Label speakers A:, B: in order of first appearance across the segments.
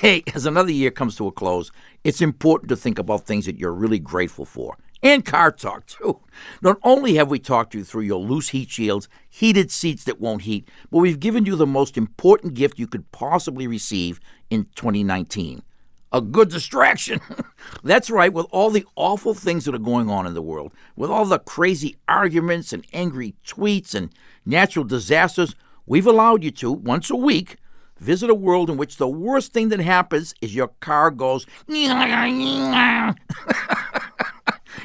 A: Hey, as another year comes to a close, it's important to think about things that you're really grateful for. And car talk, too. Not only have we talked you through your loose heat shields, heated seats that won't heat, but we've given you the most important gift you could possibly receive in 2019. A good distraction. That's right, with all the awful things that are going on in the world, with all the crazy arguments and angry tweets and natural disasters, we've allowed you to, once a week, visit a world in which the worst thing that happens is your car goes,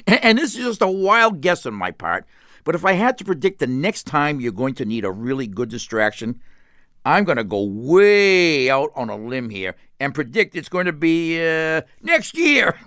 A: and this is just a wild guess on my part, but if I had to predict the next time you're going to need a really good distraction, I'm going to go way out on a limb here and predict it's going to be next year.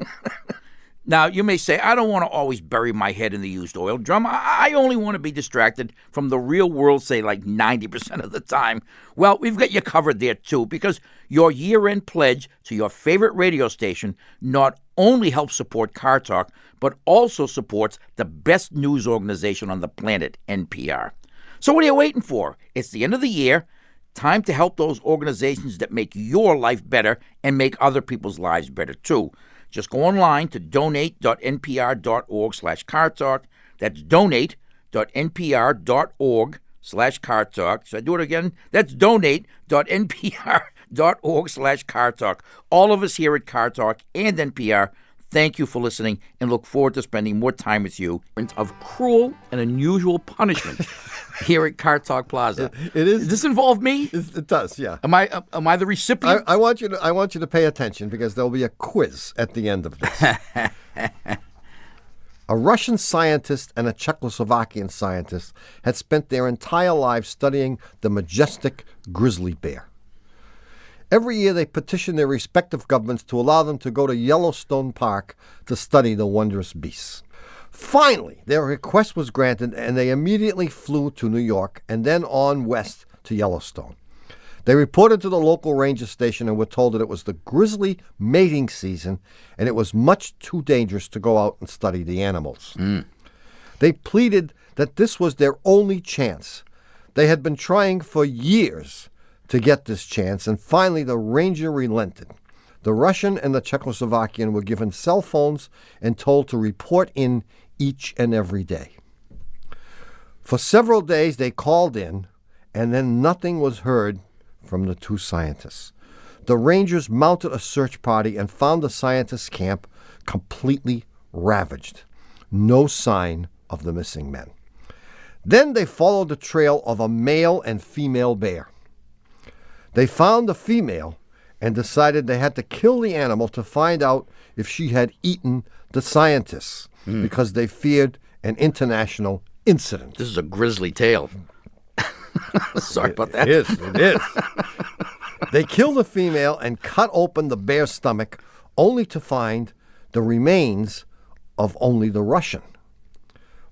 A: Now, you may say, I don't want to always bury my head in the used oil drum. I only want to be distracted from the real world, say, like 90% of the time. Well, we've got you covered there, too, because your year-end pledge to your favorite radio station not only helps support Car Talk, but also supports the best news organization on the planet, NPR. So what are you waiting for? It's the end of the year. Time to help those organizations that make your life better and make other people's lives better, too. Just go online to donate.npr.org/cartalk. That's donate.npr.org/cartalk. Should I do it again? That's donate.npr.org/cartalk. All of us here at Car Talk and NPR, thank you for listening and look forward to spending more time with you of cruel and unusual punishment here at Car Talk Plaza.
B: It is.
A: Does this involve me?
B: It does, yeah.
A: Am I the recipient?
B: I want you to pay attention because there'll be a quiz at the end of this. A Russian scientist and a Czechoslovakian scientist had spent their entire lives studying the majestic grizzly bear. Every year they petitioned their respective governments to allow them to go to Yellowstone Park to study the wondrous beasts. Finally, their request was granted, and they immediately flew to New York and then on west to Yellowstone. They reported to the local ranger station and were told that it was the grizzly mating season and it was much too dangerous to go out and study the animals. They pleaded that this was their only chance. They had been trying for years to get this chance, and finally the ranger relented. The Russian and the Czechoslovakian were given cell phones and told to report in each and every day. For several days they called in, and then nothing was heard from the two scientists. The rangers mounted a search party and found the scientists' camp completely ravaged. No sign of the missing men. Then they followed the trail of a male and female bear. They found the female and decided they had to kill the animal to find out if she had eaten the scientists because they feared an international incident.
A: This is a grisly tale. Sorry about that.
B: It is. They killed the female and cut open the bear's stomach only to find the remains of only the Russian.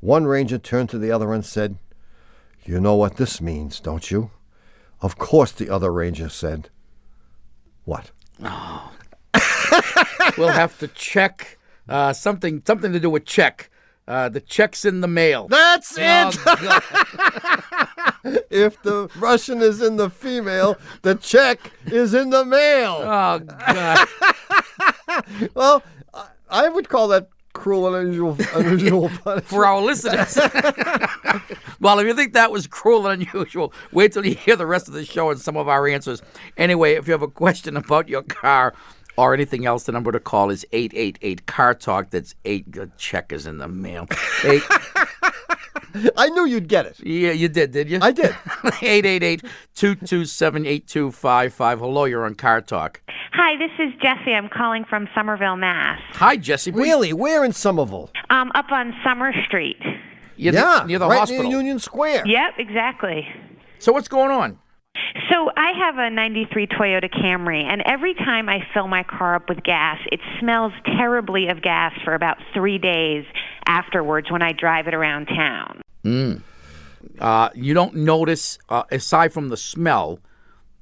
B: One ranger turned to the other and said, "You know what this means, don't you?" Of course, the other ranger said. What?
A: Oh. We'll have to check something to do with check. The check's in the mail.
B: That's it!
A: God.
B: If the Russian is in the female, the check is in the mail.
A: Oh, God.
B: Well, I would call that cruel and unusual punishment.
A: For our listeners. Well, if you think that was cruel and unusual, wait till you hear the rest of the show and some of our answers. Anyway, if you have a question about your car or anything else, the number to call is 888-CAR-TALK. That's 8. The check is in the mail.
B: I knew you'd get it.
A: Yeah, you did you?
B: I did.
A: 888-227-8255. Hello, you're on Car Talk.
C: Hi, this is Jessie. I'm calling from Somerville, Mass.
A: Hi, Jessie.
B: Really? Where in Somerville?
C: Up on Summer Street.
A: Near the
B: right
A: hospital.
B: near Union Square.
C: Yep, exactly.
A: So what's going on?
C: So I have a 93 Toyota Camry, and every time I fill my car up with gas, it smells terribly of gas for about 3 days afterwards when I drive it around town.
A: You don't notice, aside from the smell,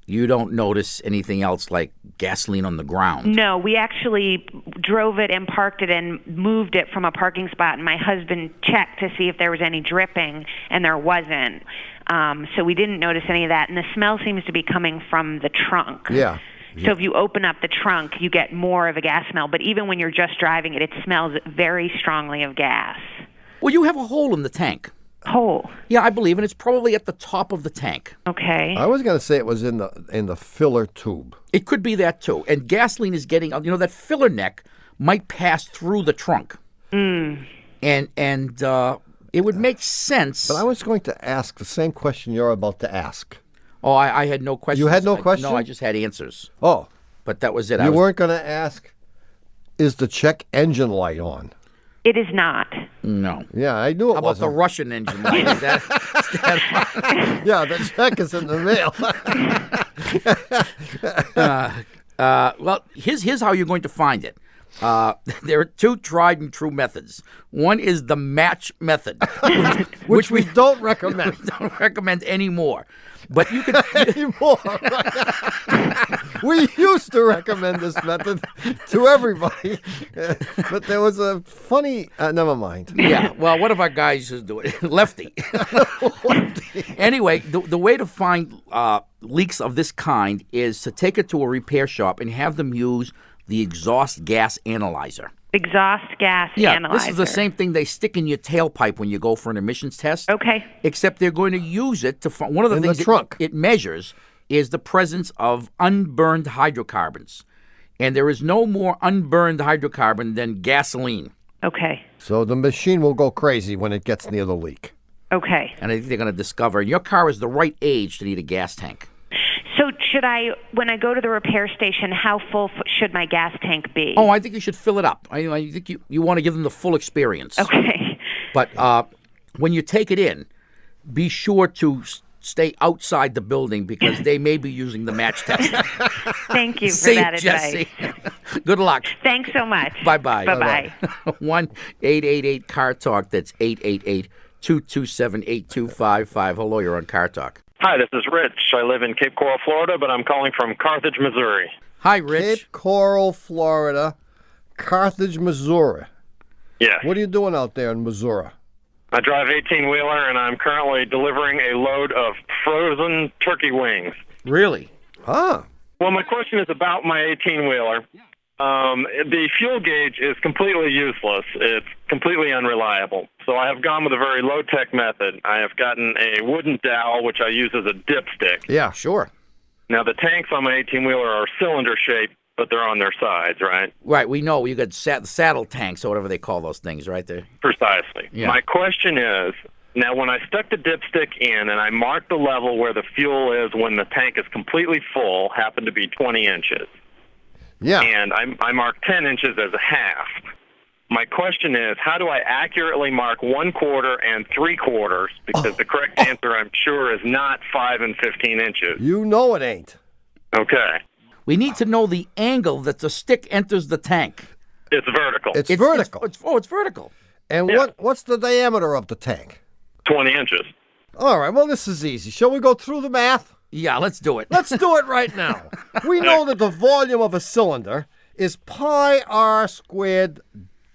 A: you don't notice anything else like gasoline on the ground?
C: No, we actually drove it and parked it and moved it from a parking spot, and my husband checked to see if there was any dripping, and there wasn't. So we didn't notice any of that, and the smell seems to be coming from the trunk.
B: Yeah.
C: So if you open up the trunk, you get more of a gas smell. But even when you're just driving it, it smells very strongly of gas.
A: Well, you have a hole in the tank.
C: Hole.
A: Yeah, I believe, and it's probably at the top of the tank.
C: Okay.
B: I was going to say it was in the filler tube.
A: It could be that too. And gasoline is getting, that filler neck might pass through the trunk. And it would make sense.
B: But I was going to ask the same question you're about to ask.
A: Oh, I had no questions.
B: You had no question?
A: No, I just had answers.
B: Oh.
A: But that was it.
B: You weren't going to ask, is the check engine light on?
C: It is not.
A: No.
B: Yeah, I knew it
A: How about
B: wasn't.
A: the Russian engine light? Is that
B: Yeah, the check is in the mail.
A: well, here's how you're going to find it. There are two tried and true methods. One is the match method,
B: which we don't recommend.
A: don't recommend anymore. But you could
B: Anymore. We used to recommend this method to everybody, but there was a funny. Never mind.
A: Yeah, well, one of our guys is doing it. Lefty. Anyway, the way to find leaks of this kind is to take it to a repair shop and have them use the exhaust gas analyzer.
C: Exhaust gas analyzer.
A: This is the same thing they stick in your tailpipe when you go for an emissions test.
C: Okay.
A: Except they're going to use it to find one of the
B: In
A: things
B: the trunk.
A: it measures is the presence of unburned hydrocarbons. And there is no more unburned hydrocarbon than gasoline.
C: Okay.
B: So the machine will go crazy when it gets near the leak.
C: Okay.
A: And I think they're going to discover your car is the right age to need a gas tank.
C: So should I, when I go to the repair station, how full should my gas tank be?
A: Oh, I think you should fill it up. I think you want to give them the full experience.
C: Okay.
A: But when you take it in, be sure to stay outside the building because they may be using the match test.
C: Thank you for
A: See,
C: that
A: Jesse.
C: advice.
A: Good luck.
C: Thanks so much.
A: Bye-bye.
C: Bye-bye.
A: 1-888-CAR-TALK. That's 888-227-8255. Hello, you're on Car Talk.
D: Hi, this is Rich. I live in Cape Coral, Florida, but I'm calling from Carthage, Missouri.
A: Hi, Rich.
B: Cape Coral, Florida, Carthage, Missouri.
D: Yeah.
B: What are you doing out there in Missouri?
D: I drive 18-wheeler, and I'm currently delivering a load of frozen turkey wings.
A: Really?
B: Huh.
D: Well, my question is about my 18-wheeler. The fuel gauge is completely useless. It's completely unreliable. So I have gone with a very low-tech method. I have gotten a wooden dowel, which I use as a dipstick.
B: Yeah.
A: Sure.
D: Now, the tanks on my 18-wheeler are cylinder-shaped, but they're on their sides, right?
A: Right, we know. You got saddle tanks or whatever they call those things, right there.
D: Precisely.
A: Yeah.
D: My question is, now when I stuck the dipstick in and I marked the level where the fuel is when the tank is completely full, happened to be 20 inches.
B: Yeah.
D: And I marked 10 inches as a half. My question is, how do I accurately mark 1/4 and 3/4? Because the correct answer, I'm sure, is not 5 and 15 inches.
B: You know it ain't.
D: Okay.
A: We need to know the angle that the stick enters the tank.
D: It's vertical.
B: It's vertical.
A: It's vertical.
B: And
D: Yeah.
B: what's the diameter of the tank?
D: 20 inches.
B: All right, well, this is easy. Shall we go through the math?
A: Yeah, let's do it.
B: Let's do it right now. We know that the volume of a cylinder is pi r squared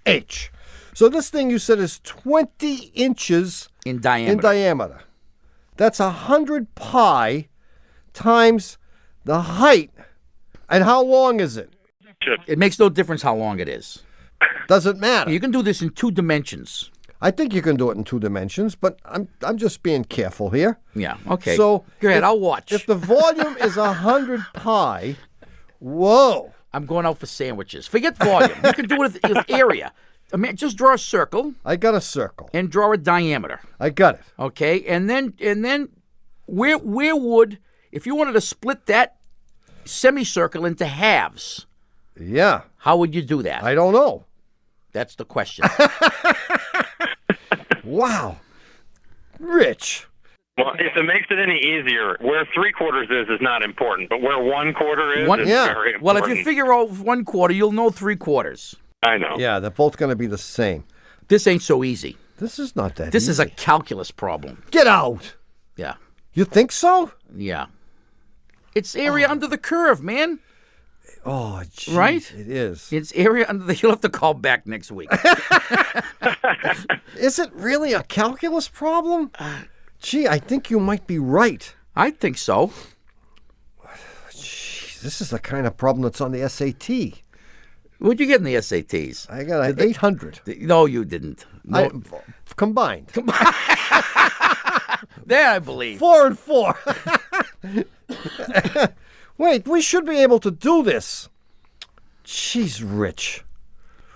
B: h. So this thing you said is 20 inches
A: in diameter.
B: in diameter. That's 100 pi times the height. And how long is it?
A: It makes no difference how long it is.
B: Doesn't matter.
A: You can do this in 2 dimensions.
B: I think you can do it in 2 dimensions, but I'm just being careful here.
A: Yeah, okay.
B: So
A: go ahead, I'll watch.
B: If the volume is 100 pi, whoa.
A: I'm going out for sandwiches. Forget volume. You can do it with area. I mean, just draw a circle
B: I got a circle.
A: and draw a diameter.
B: I got it.
A: Okay, and then where would, if you wanted to split that semicircle into halves,
B: Yeah.
A: how would you do that?
B: I don't know.
A: That's the question.
B: Wow. Rich.
D: Well, if it makes it any easier, where 3/4 is not important, but where 1/4 is
B: yeah.
D: very important.
A: Well, if you figure out 1/4, you'll know 3/4.
D: I know.
B: Yeah, they're both going to be the same.
A: This ain't so easy.
B: This is not that
A: This
B: easy.
A: is a calculus problem.
B: Get out.
A: Yeah,
B: You think so?
A: yeah. It's area under the curve, man.
B: Oh, geez,
A: Right?
B: It is.
A: It's area under the. You'll have to call back next week.
B: Is it really a calculus problem? Gee, I think you might be right.
A: I think so.
B: Jeez, this is the kind of problem that's on the SAT.
A: What'd you get in the SATs?
B: I got an 800.
A: No, you didn't. No.
B: Combined.
A: There, I believe.
B: 4 and 4. Wait, we should be able to do this. She's rich.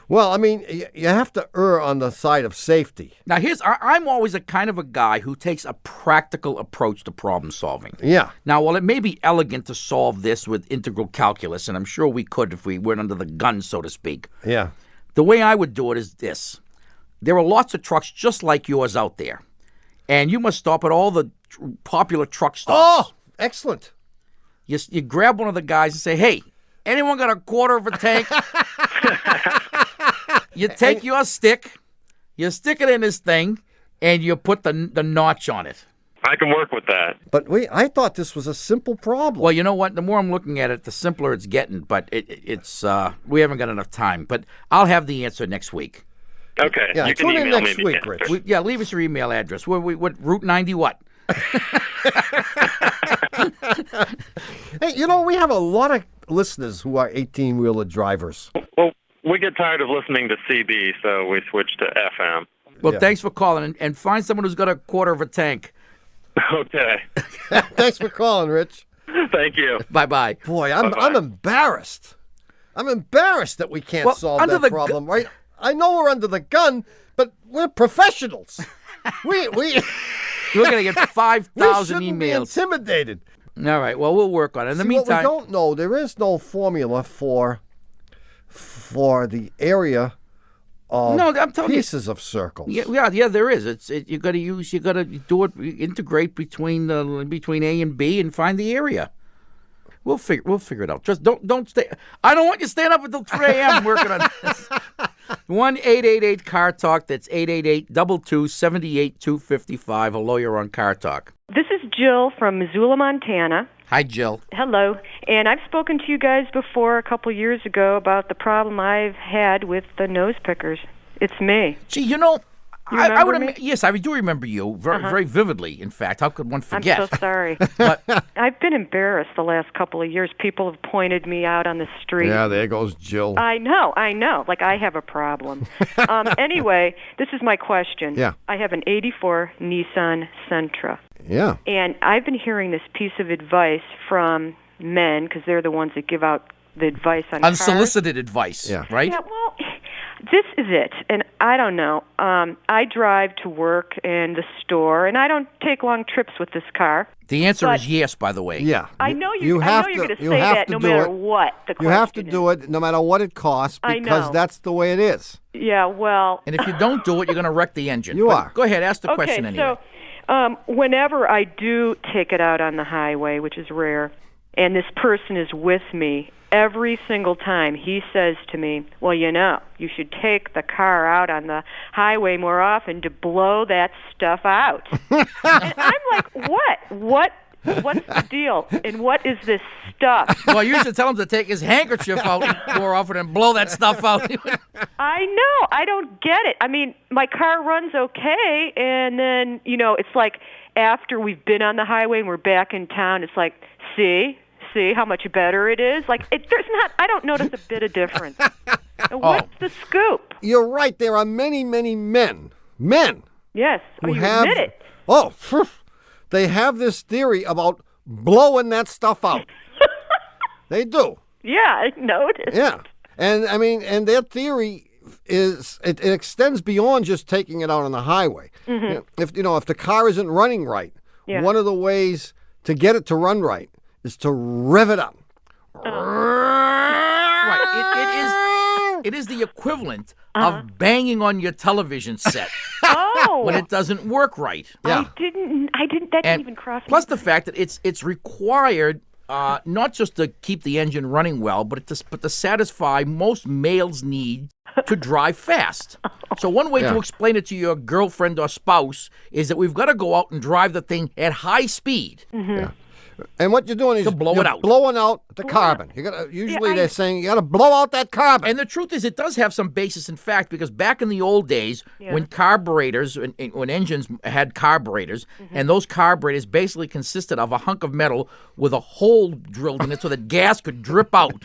B: Well, I mean, you have to err on the side of safety.
A: Now, I'm always a kind of a guy who takes a practical approach to problem solving.
B: Yeah.
A: Now, while it may be elegant to solve this with integral calculus, and I'm sure we could if we weren't under the gun, so to speak,
B: Yeah.
A: the way I would do it is this. There are lots of trucks just like yours out there, and you must stop at all the popular truck stops.
B: Oh, excellent.
A: You grab one of the guys and say, hey, anyone got a quarter of a tank? You take your stick, you stick it in this thing, and you put the notch on it.
D: I can work with that.
B: But I thought this was a simple problem.
A: Well, you know what? The more I'm looking at it, the simpler it's getting. But it's we haven't got enough time. But I'll have the answer next week.
D: Okay.
B: Yeah,
D: you can
B: tune in
D: email
B: next
D: me
B: week,
D: the
B: Rich.
D: answer.
A: Yeah, leave us your email address. What Route 90 what?
B: Hey, we have a lot of listeners who are 18-wheeler drivers.
D: Well, we get tired of listening to CB, so we switch to FM.
A: Well,
B: Yeah.
A: thanks for calling, and find someone who's got a quarter of a tank.
D: Okay.
B: Thanks for calling, Rich.
D: Thank you.
A: Bye-bye.
B: Boy, I'm embarrassed. I'm embarrassed that we can't
A: Well,
B: solve
A: under
B: that
A: the
B: problem, right? I know we're under the gun, but we're professionals. we
A: You're going to get 5,000
B: shouldn't be
A: emails.
B: intimidated.
A: All right, well, we'll work on it. In the
B: See,
A: meantime,
B: what we don't know, there is no formula for the area of
A: No, I'm telling you.
B: pieces of circles.
A: Yeah, there is. You got to do it, integrate between A and B and find the area. We'll figure it out. Just don't stay. I don't want you staying up until 3 a.m. working on this. 1-888-CAR-TALK. That's 888-227-8255. Hello, you're on Car Talk.
E: This is Jill from Missoula, Montana.
A: Hi, Jill.
E: Hello. And I've spoken to you guys before a couple years ago about the problem I've had with the nose pickers. It's me.
A: Gee, I
E: remember
A: would.
E: me?
A: Yes, I do remember you very vividly. In fact, how could one forget?
E: I'm so sorry.
A: But
E: I've been embarrassed the last couple of years. People have pointed me out on the street.
B: Yeah, there goes Jill.
E: I know. Like I have a problem. Anyway, this is my question.
B: Yeah.
E: I have an 84 Nissan Sentra.
B: Yeah.
E: And I've been hearing this piece of advice from men, because they're the ones that give out the advice on cars.
A: unsolicited advice,
B: Yeah.
A: right?
E: Yeah, well, this is it. And I don't know. I drive to work and the store, and I don't take long trips with this car.
A: The answer
E: But-
A: is yes, by the way.
B: Yeah.
E: I know
B: you
E: I
B: have
E: know you're
B: to,
E: going to
B: you
E: say
B: have
E: that
B: to
E: no
B: do
E: matter
B: it.
E: what the
B: You have to
E: question
B: do it no matter what it costs,
E: I
B: because
E: know.
B: that's the way it is.
E: Yeah, well,
A: And if you don't do it, you're going to wreck the engine.
B: You
A: But
B: are.
A: Go ahead, ask the
E: okay,
A: question anyway.
E: so whenever I do take it out on the highway, which is rare, and this person is with me, every single time he says to me, well, you should take the car out on the highway more often to blow that stuff out. And I'm like, what? What's the deal? And what is this stuff?
A: Well, you should tell him to take his handkerchief out more often and blow that stuff out.
E: I know. I don't get it. I mean, my car runs okay, and then, it's like after we've been on the highway and we're back in town, it's like, see how much better it is? Like, I don't notice a bit of difference. What's the scoop?
B: You're right. There are many, many men.
E: Yes.
B: Who
E: You
B: have,
E: admit it.
B: Oh, they have this theory about blowing that stuff out. They do.
E: Yeah, I noticed.
B: Yeah. And I mean, and their theory is it extends beyond just taking it out on the highway.
E: Mm-hmm.
B: If the car isn't running right,
E: Yeah.
B: one of the ways to get it to run right is to rev it up.
A: Right. It is the equivalent of banging on your television set
E: Oh,
A: when it doesn't work right.
B: Yeah.
E: that didn't
A: And
E: even cross
A: plus
E: my
A: the fact that it's required not just to keep the engine running well, but to satisfy most males' need to drive fast. So one way
B: Yeah.
A: to explain it to your girlfriend or spouse is that we've got to go out and drive the thing at high speed.
B: Yeah. And what you're doing is
A: To blow
B: you're
A: it out.
B: blowing out the carbon. You gotta usually they're saying you gotta blow out that carbon.
A: And the truth is, it does have some basis in fact, because back in the old days, when carburetors, when engines had carburetors, and those carburetors basically consisted of a hunk of metal with a hole drilled in it so that gas could drip out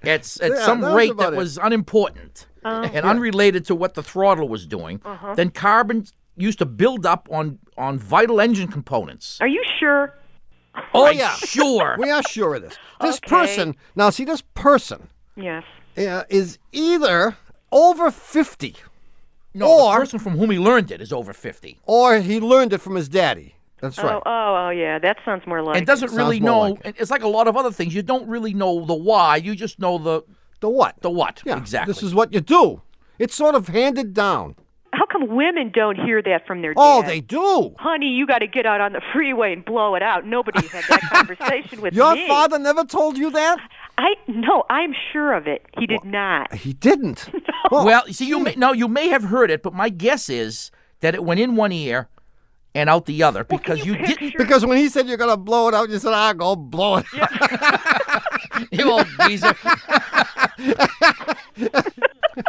A: at some rate that was unimportant and unrelated to what the throttle was doing, then carbon used to build up on vital engine components.
E: Are you sure?
B: Oh, yeah.
A: Sure.
B: We are sure of this. This
E: Okay.
B: person, now see, this person
E: Yes.
B: is either over 50
A: No,
B: or
A: the person from whom he learned it is over 50.
B: or he learned it from his daddy. That's right.
E: Oh, yeah. That sounds more like
A: And doesn't
B: Sounds
A: really
B: more
A: know.
B: like it.
A: It's like a lot of other things. You don't really know the why. You just know the
B: what?
A: what.
B: Yeah,
A: Exactly.
B: This is what you do. It's sort of handed down.
E: How come women don't hear that from their dad?
B: Oh, they do.
E: Honey, you got to get out on the freeway and blow it out. Nobody's had that conversation with
B: Your
E: me.
B: father never told you that?
E: No, I'm sure of it. He did not.
B: He didn't.
A: Well, see, you may have heard it, but my guess is that it went in one ear and out the other because you didn't.
B: Because when he said you're going to blow it out, you said, I'll go blow it out.
A: You old geezer.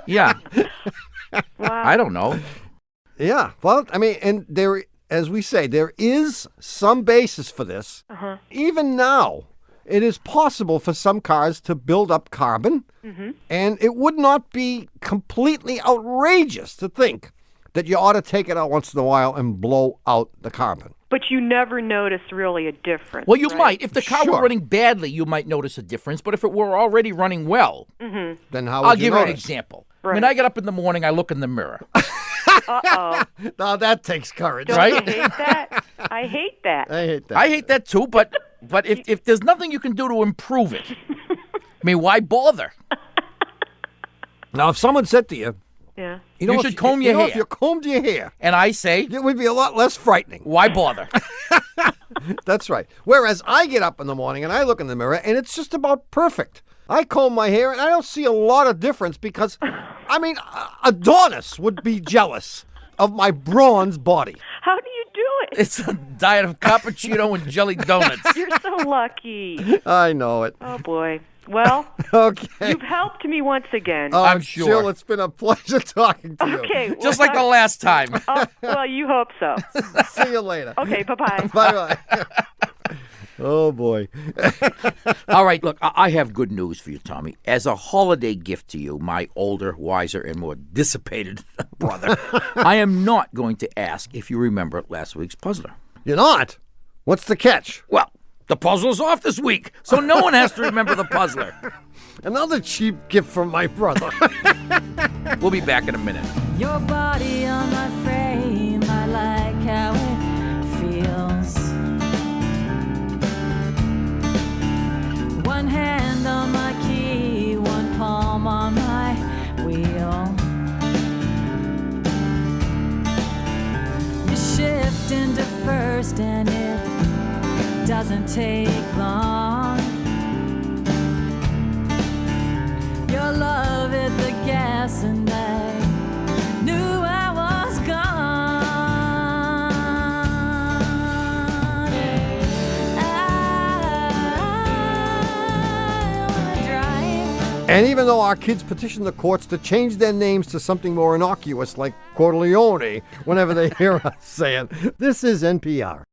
A: Yeah.
E: Wow.
A: I don't know.
B: Yeah. Well, I mean, and there, as we say, there is some basis for this. Even now, it is possible for some cars to build up carbon, and it would not be completely outrageous to think that you ought to take it out once in a while and blow out the carbon.
E: But you never notice really a difference.
A: Well, you
E: right?
A: might. If the car were
B: Sure.
A: running badly, you might notice a difference. But if it were already running well,
B: Then how would
A: I'll
B: you
A: give you an
B: notice?
A: example.
E: Right.
A: When I get up in the morning, I look in the mirror.
E: Uh-oh.
B: Now that takes courage.
E: Don't
A: Right?
E: you hate that? I hate that.
B: I hate that.
A: I hate that too, but if there's nothing you can do to improve it, I mean, why bother?
B: Now, if someone said to you,
E: Yeah.
B: you, know,
A: You
B: if
A: should comb your
B: know,
A: hair.
B: If you combed your hair,
A: And I say,
B: it would be a lot less frightening.
A: why bother?
B: That's right. Whereas I get up in the morning and I look in the mirror and it's just about perfect. I comb my hair and I don't see a lot of difference because, I mean, Adonis would be jealous of my bronze body.
E: How do you do it?
A: It's a diet of cappuccino and jelly donuts.
E: You're so lucky.
B: I know it.
E: Oh, boy. Well,
B: Okay.
E: you've helped me once again.
A: I'm sure.
B: Jill, it's been a pleasure talking to you.
E: Okay.
A: Just like the last time.
E: Well, you hope so.
B: See you later.
E: Okay, bye-bye.
B: Bye-bye. Oh, boy.
A: All right, look, I have good news for you, Tommy. As a holiday gift to you, my older, wiser, and more dissipated brother, I am not going to ask if you remember last week's puzzler.
B: You're not? What's the catch?
A: Well, the puzzle's off this week, so no one has to remember the puzzler.
B: Another cheap gift from my brother.
A: We'll be back in a minute.
F: Your body on my frame, I like how it feels. One hand on my key, one palm on my wheel. You shift into first and it doesn't take long. Your love hit the gas and I knew I was gone. I wanna drive.
B: And even though our kids petition the courts to change their names to something more innocuous like Corleone whenever they hear us say it, this is NPR.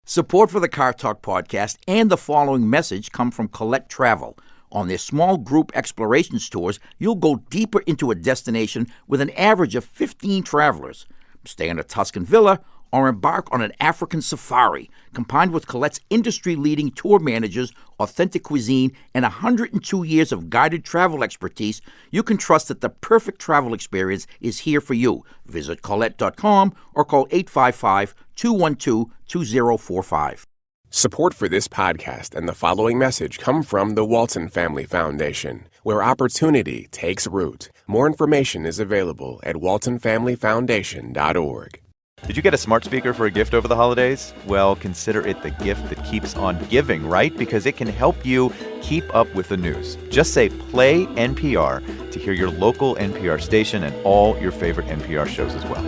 A: Support for the Car Talk podcast and the following message come from Colette Travel. On their small group explorations tours, you'll go deeper into a destination with an average of 15 travelers. Stay in a Tuscan villa or embark on an African safari. Combined with Colette's industry-leading tour managers, authentic cuisine, and 102 years of guided travel expertise, you can trust that the perfect travel experience is here for you. Visit Colette.com or call 855-212-2045.
G: Support for this podcast and the following message come from the Walton Family Foundation, where opportunity takes root. More information is available at waltonfamilyfoundation.org.
H: Did you get a smart speaker for a gift over the holidays? Well, consider it the gift that keeps on giving, right? Because it can help you keep up with the news. Just say play NPR to hear your local NPR station and all your favorite NPR shows as well.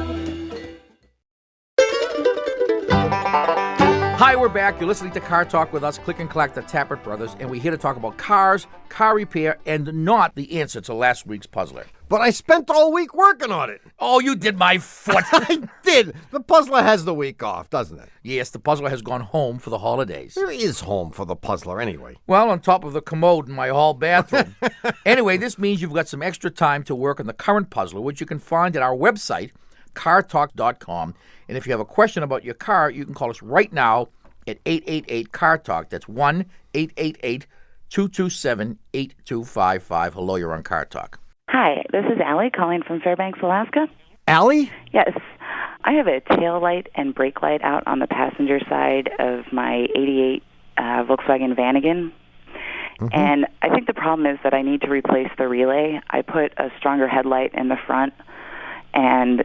A: Hi, we're we're back. You're listening to Car Talk with us, Click and Clack, the Tappert Brothers, and we're here to talk about cars, car repair, and not the answer to last week's puzzler.
B: But I spent all week working on it.
A: Oh, you did my foot.
B: I did. The puzzler has the week off, doesn't it?
A: Yes, the puzzler has gone home for the holidays.
B: There is home for the puzzler anyway.
A: Well, on top of the commode in my hall bathroom. Anyway, this means you've got some extra time to work on the current puzzler, which you can find at our website, cartalk.com. And if you have a question about your car, you can call us right now at 888-CAR-TALK. That's 1-888-227-8255. Hello, you're on Car Talk.
I: Hi, this is Allie calling from Fairbanks, Alaska.
B: Allie?
I: Yes. I have a tail light and brake light out on the passenger side of my 88 Volkswagen Vanagon. Mm-hmm. And I think the problem is that I need to replace the relay. I put a stronger headlight in the front, and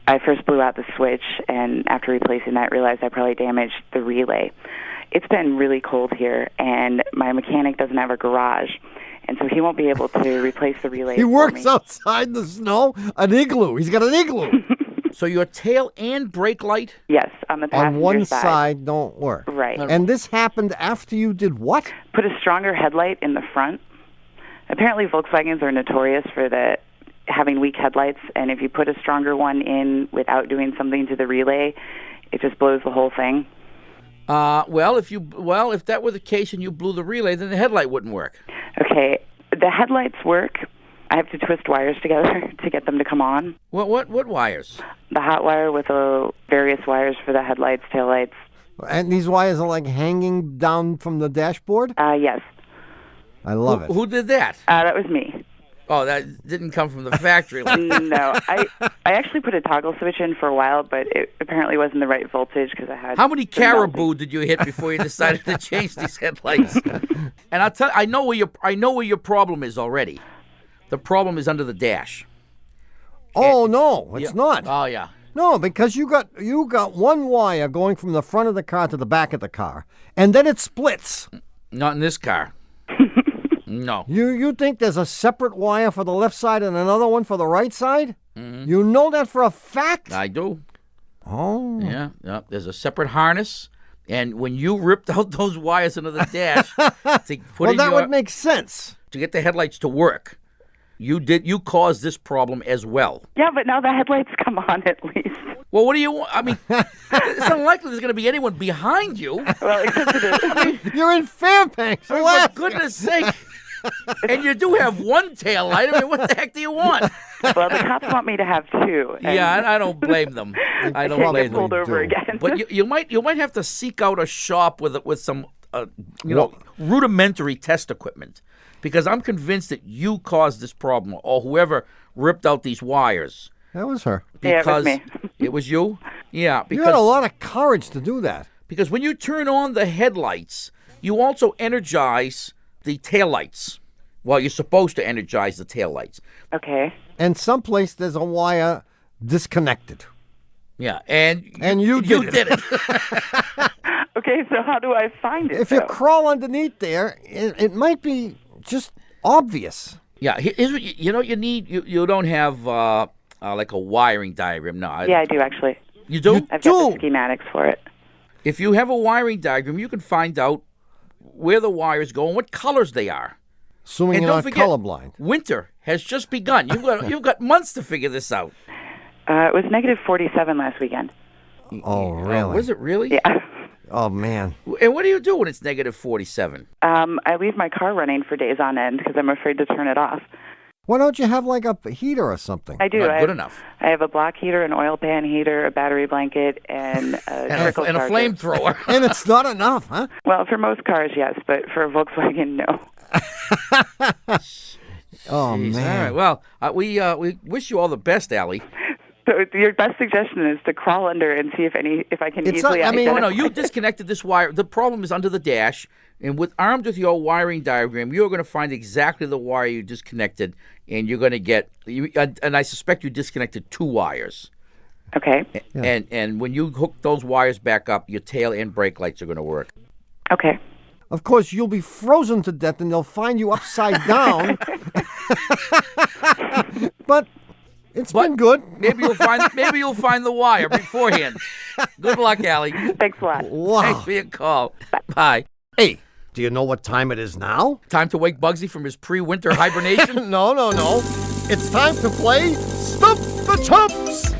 I: I first blew out the switch, and after replacing that, realized I probably damaged the relay. It's been really cold here, and my mechanic doesn't have a garage, and so he won't be able to replace the relay.
B: He works outside in the snow? An igloo. He's got an igloo.
A: So your tail and brake light?
I: Yes, on the passenger
B: on one side don't work.
I: Right.
B: And this happened after you did what?
I: Put a stronger headlight in the front. Apparently Volkswagens are notorious for having weak headlights, and if you put a stronger one in without doing something to the relay, it just blows the whole thing.
A: Well, if that were the case and you blew the relay, then the headlight wouldn't work.
I: Okay, the headlights work. I have to twist wires together to get them to come on.
A: What wires?
I: The hot wire with the various wires for the headlights, taillights.
B: And these wires are like hanging down from the dashboard?
I: Yes.
B: I love it.
A: Who did that?
I: That was me.
A: Oh, that didn't come from the factory.
I: No, I actually put a toggle switch in for a while, but it apparently wasn't the right voltage because I had.
A: How many caribou did you hit before you decided to change these headlights? And I know where your problem is already. The problem is under the dash.
B: Oh no, it's not.
A: Oh yeah.
B: No, because you got one wire going from the front of the car to the back of the car, and then it splits.
A: Not in this car. No.
B: You think there's a separate wire for the left side and another one for the right side?
A: Mm-hmm.
B: You know that for a fact?
A: I do.
B: Oh.
A: Yeah. There's a separate harness, and when you ripped out those wires into the dash to put
B: would make sense
A: to get the headlights to work. You caused this problem as well.
I: Yeah, but now the headlights come on at least.
A: Well, what do you want? I mean, it's unlikely there's going to be anyone behind you.
I: Well, except it is.
A: I mean,
B: you're in Fairbanks.
A: For goodness sake. And you do have one tail light. I mean, what the heck do you want?
I: Well, the cops want me to have two.
A: Yeah, I don't blame them. I don't blame them.
I: Pulled over again.
A: But you might have to seek out a shop with some rudimentary test equipment, because I'm convinced that you caused this problem, or whoever ripped out these wires.
B: That was her.
A: Because
I: yeah, it was me.
A: It was you? Yeah. Because,
B: you had a lot of courage to do that.
A: Because when you turn on the headlights, you also energize the taillights. Well, you're supposed to energize the taillights.
I: Okay.
B: And someplace there's a wire disconnected.
A: Yeah, and
B: you did it.
I: Okay, so how do I find it?
B: If you crawl underneath there, it might be just obvious.
A: Yeah, here's what you need. You don't have like a wiring diagram. No.
I: Yeah, I do actually.
A: You do?
I: I've got the schematics for it.
A: If you have a wiring diagram, you can find out where the wires go and what colors they are.
B: Assuming you're not colorblind.
A: Winter has just begun. You've got months to figure this out.
I: It was negative 47 last weekend.
B: Oh, really?
A: Was it really?
I: Yeah.
B: Oh, man.
A: And what do you do when it's negative 47?
I: I leave my car running for days on end because I'm afraid to turn it off.
B: Why don't you have like a heater or something?
I: I do.
A: Not good enough.
I: I have a block heater, an oil pan heater, a battery blanket, and a
A: flamethrower.
B: And it's not enough, huh?
I: Well, for most cars, yes, but for a Volkswagen, no.
B: Oh,
A: Jeez.
B: man.
A: All right. Well, we wish you all the best, Allie.
I: So your best suggestion is to crawl under and see if I can easily identify.
A: No, you disconnected this wire. The problem is under the dash, and armed with your wiring diagram, you're going to find exactly the wire you disconnected, and you're going to get. And I suspect you disconnected two wires.
I: Okay.
B: Yeah.
A: And when you hook those wires back up, your tail and brake lights are going to work.
I: Okay.
B: Of course, you'll be frozen to death, and they'll find you upside down. But It's been good.
A: Maybe you'll find the wire beforehand. Good luck, Allie.
I: Thanks a lot.
B: Wow.
A: Thanks for your call. Bye.
B: Hey, do you know what time it is now?
A: Time to wake Bugsy from his pre-winter hibernation?
B: No. It's time to play Stump the Chumps.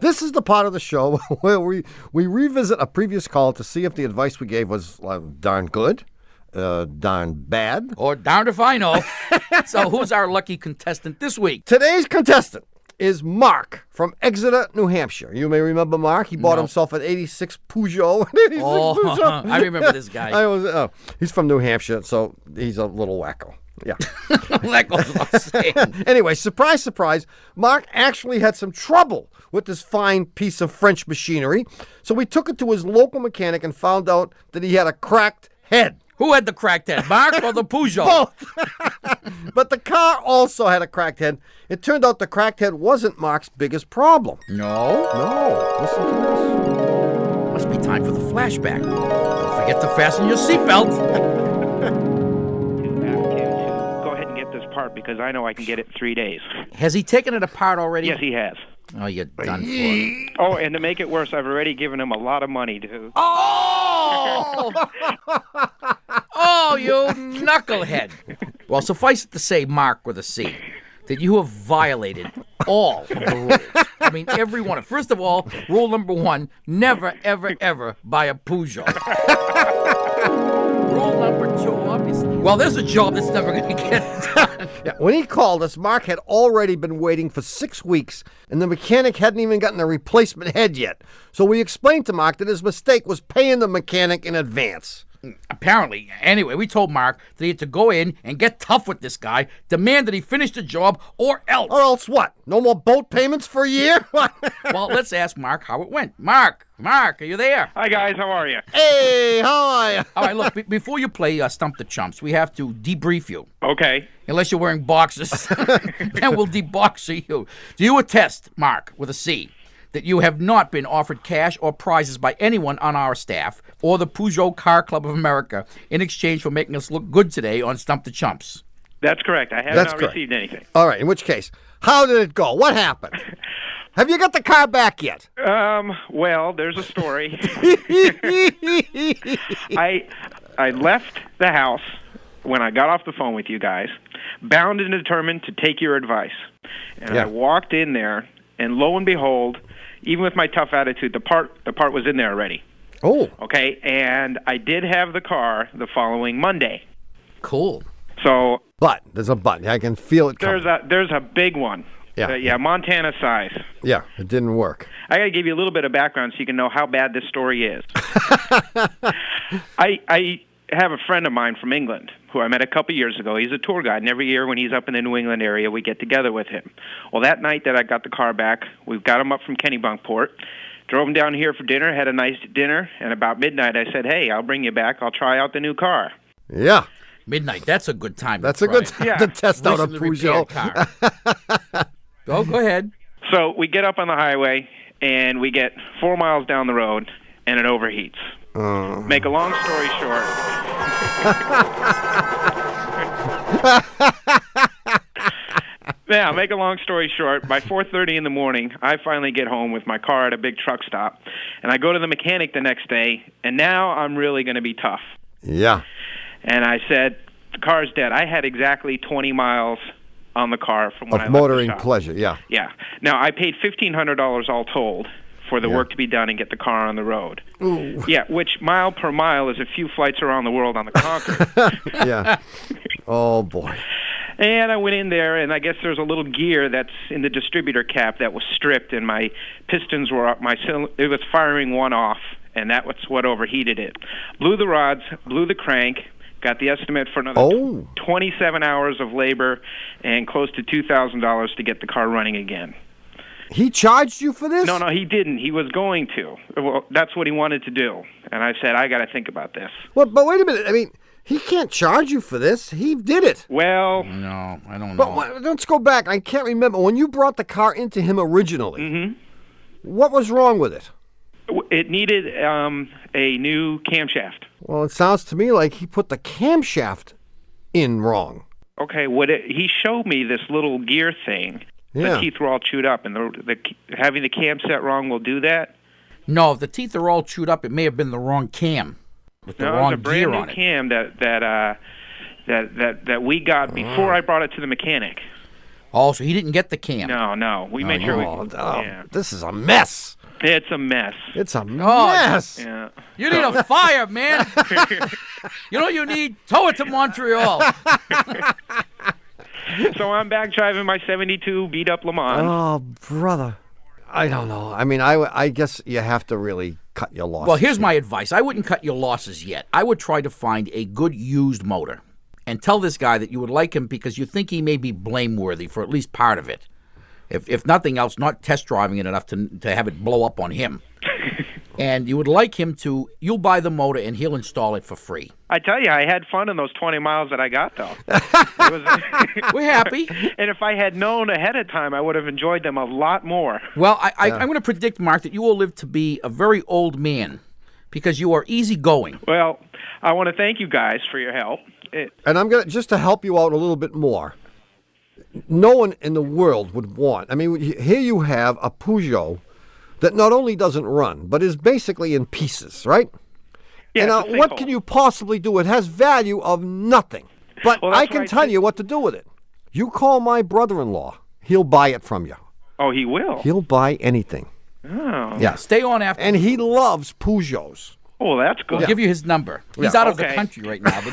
B: This is the part of the show where we revisit a previous call to see if the advice we gave was darn good, darn bad.
A: Or darned if I know. So who's our lucky contestant this week?
B: Today's contestant is Marc from Exeter, New Hampshire. You may remember Marc. He bought himself an 86 Peugeot.
A: Oh, I remember this guy.
B: He's from New Hampshire, so he's a little wacko. Yeah.
A: That goes without saying.
B: Anyway, surprise, surprise, Marc actually had some trouble with this fine piece of French machinery, so we took it to his local mechanic and found out that he had a cracked head.
A: Who had the cracked head, Marc or the Peugeot?
B: Both. But the car also had a cracked head. It turned out the cracked head wasn't Marc's biggest problem.
A: No?
B: Listen to this.
A: Must be time for the flashback. Don't forget to fasten your seatbelt.
J: Go ahead and get this part because I know I can get it in 3 days.
A: Has he taken it apart already?
J: Yes, he has.
A: Oh, you're done for.
J: Oh, and to make it worse, I've already given him a lot of money to.
A: Oh! Oh, you knucklehead. Well, suffice it to say, Marc with a C, that you have violated all of the rules. I mean, every one. First of all, rule number 1, never, ever, ever buy a Peugeot. Rule number 2, obviously. Well, there's a job that's never going to get done.
B: Yeah, when he called us, Marc had already been waiting for 6 weeks, and the mechanic hadn't even gotten a replacement head yet. So we explained to Marc that his mistake was paying the mechanic in advance.
A: Apparently. Anyway, we told Marc that he had to go in and get tough with this guy, demand that he finish the job, or else.
B: Or else what? No more boat payments for a year?
A: Well, let's ask Marc how it went. Marc, are you there?
J: Hi, guys. How are you?
B: Hey, how are you?
A: All right, look, before you play Stump the Chumps, we have to debrief you.
J: Okay.
A: Unless you're wearing boxers, then we'll deboxer you. Do you attest, Marc, with a C, that you have not been offered cash or prizes by anyone on our staff or the Peugeot Car Club of America in exchange for making us look good today on Stump the Chumps?
J: That's correct. I have not received anything.
B: All right, in which case, how did it go? What happened? Have you got the car back yet?
J: Well, there's a story. I left the house when I got off the phone with you guys, bound and determined to take your advice. And I walked in there, and lo and behold, even with my tough attitude, the part was in there already.
B: Oh.
J: Okay, and I did have the car the following Monday.
A: Cool.
J: So.
B: But there's a but. I can feel it coming.
J: There's a big one.
B: Yeah.
J: Montana size.
B: Yeah, it didn't work.
J: I got to give you a little bit of background so you can know how bad this story is. I have a friend of mine from England who I met a couple years ago. He's a tour guide, and every year when he's up in the New England area, we get together with him. Well, that night that I got the car back, we got him up from Kennebunkport, drove him down here for dinner, had a nice dinner, and about midnight I said, hey, I'll bring you back. I'll try out the new car.
B: Yeah.
A: Midnight, that's a good time.
B: That's a good time to test out a Peugeot.
A: Go ahead.
J: So we get up on the highway, and we get 4 miles down the road, and it overheats. Make a long story short. Yeah, make a long story short, by 4:30 in the morning, I finally get home with my car at a big truck stop, and I go to the mechanic the next day, and now I'm really going to be tough.
B: Yeah.
J: And I said, the car's dead. I had exactly 20 miles on the car from when I left
B: motoring
J: the shop.
B: pleasure, yeah.
J: Yeah. Now, I paid $1,500 all told for the work to be done and get the car on the road.
B: Ooh.
J: Yeah, which mile per mile is a few flights around the world on the Concorde.
B: Yeah. Oh, boy.
J: And I went in there, and I guess there's a little gear that's in the distributor cap that was stripped, and my pistons were up. It was firing one off, and that was what overheated it. Blew the rods, blew the crank, got the estimate for another 27 hours of labor and close to $2,000 to get the car running again.
B: He charged you for this?
J: No, he didn't. He was going to. Well, that's what he wanted to do. And I said, I got to think about this.
B: Well, but wait a minute. I mean, he can't charge you for this. He did it.
J: Well.
A: No, I don't know.
B: But let's go back. I can't remember. When you brought the car into him originally, what was wrong with it?
J: it needed a new camshaft.
B: Well, it sounds to me like he put the camshaft in wrong.
J: Okay, he showed me this little gear thing.
B: Yeah.
J: The teeth were all chewed up, and having the cam set wrong will do that.
A: No, if the teeth are all chewed up, it may have been the wrong cam with the
J: No,
A: wrong
J: it's a brand
A: gear
J: new
A: on it.
J: cam that we got before I brought it to the mechanic.
A: Oh, so he didn't get the cam.
J: No, we made sure. Yeah.
B: This is a mess.
J: It's a mess.
B: It's a mess.
J: Yeah.
A: You need a fire, man. You know what you need? Tow it to Montreal.
J: So I'm back driving my 72 beat-up Le Mans.
B: Oh, brother. I don't know. I mean, I guess you have to really cut your losses.
A: Well, here's my advice. I wouldn't cut your losses yet. I would try to find a good used motor and tell this guy that you would like him because you think he may be blameworthy for at least part of it. If nothing else, not test driving it enough to have it blow up on him. And you would like him to, you'll buy the motor and he'll install it for free.
J: I tell you, I had fun in those 20 miles that I got, though.
A: We're happy.
J: And if I had known ahead of time, I would have enjoyed them a lot more.
A: Well, I'm going to predict, Mark, that you will live to be a very old man because you are easygoing.
J: Well, I want to thank you guys for your help.
B: And I'm going to, just to help you out a little bit more, no one in the world would want, I mean, here you have a Peugeot that not only doesn't run, but is basically in pieces, right?
J: Yeah,
B: and what can you possibly do? It has value of nothing. But
J: Well,
B: I
J: that's
B: can
J: right.
B: tell you what to do with it. You call my brother-in-law. He'll buy it from you.
J: Oh, he will?
B: He'll buy anything.
J: Oh.
B: Yeah.
A: Stay on after.
B: And he loves Peugeots.
J: Oh, that's good.
A: We'll give you his number. He's
B: Yeah.
A: out of the
J: Okay.
A: country right now, but